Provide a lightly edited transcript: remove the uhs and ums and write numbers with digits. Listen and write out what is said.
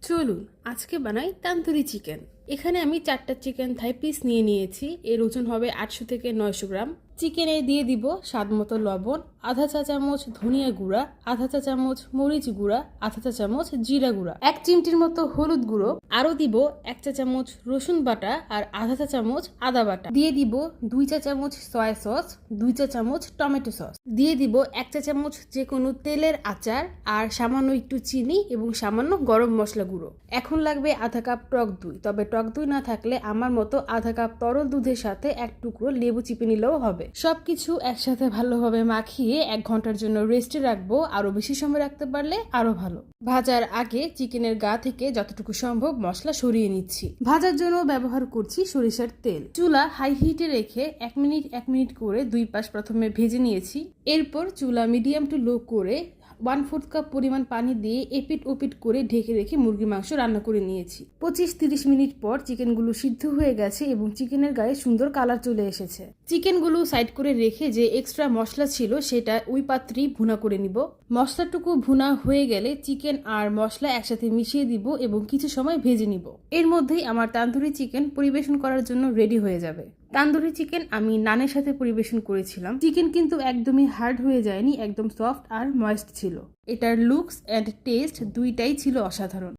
চলুন আজকে বানাই তান্দুরি চিকেন। এখানে আমি 4টা চিকেন থাই পিস নিয়ে নিয়েছি। এর ওজন হবে 800 থেকে 900 গ্রাম। চিকেনে দিয়ে দিব স্বাদ মতো লবণ, আধা চা চামচ ধনিয়া গুঁড়া, আধা চা চামচ মরিচ গুঁড়া, আধা চা চামচ জিরা গুঁড়া, 1 চিমটির মতো হলুদ গুঁড়ো, আরও দিব 1 চা চামচ রসুন বাটা আর আধা চা চামচ আদা বাটা। দিয়ে দিব 2 চা চামচ সয়া সস, 2 চা চামচ টমেটো সস, দিয়ে দিব 1 চা চামচ যে কোনো তেলের আচার আর সামান্য একটু চিনি এবং সামান্য গরম মশলা গুঁড়ো। এখন লাগবে আধা কাপ টক দই, তবে টক দই না থাকলে আমার মতো আধা কাপ তরল দুধের সাথে 1 টুকরো লেবু চিপে নিলেও হবে। সবকিছু একসাথে ভালোভাবে মাখিয়ে 1 ঘন্টার জন্য রেস্টে রাখবো। আরো বেশি সময় রাখতে পারলে আরো ভালো। ভাজার আগে চিকেনের গা থেকে যতটুকু সম্ভব মশলা সরিয়ে নিচ্ছি। ভাজার জন্য ব্যবহার করছি সরিষার তেল। চুলা হাই হিটে রেখে 1 মিনিট করে 2 পাশ প্রথমে ভেজে নিয়েছি। এরপর চুলা মিডিয়াম টু লো করে 1/4 কাপ পরিমাণ পানি দিয়ে এপিট ওপিট করে ঢেকে রেখে মুরগির মাংস রান্না করে নিয়েছি। 25-30 মিনিট পর চিকেনগুলো সিদ্ধ হয়ে গেছে এবং চিকেনের গায়ে সুন্দর কালার চলে এসেছে। চিকেনগুলো সাইড করে রেখে যে এক্সট্রা মশলা ছিল সেটা ওই পাত্রেই ভুনা করে নিব। মশলাটুকু ভুনা হয়ে গেলে চিকেন আর মশলা একসাথে মিশিয়ে দিব এবং কিছু সময় ভেজে নিব। এর মধ্যেই আমার তান্দুরি চিকেন পরিবেশন করার জন্য রেডি হয়ে যাবে। তান্দুরি চিকেন আমি নানের সাথে পরিবেশন করেছিলাম। চিকেন কিন্তু একদমই হার্ড হয়ে যায়নি, একদম সফট আর ময়েস্ট ছিল। এটার লুকস অ্যান্ড টেস্ট দুইটাই ছিল অসাধারণ।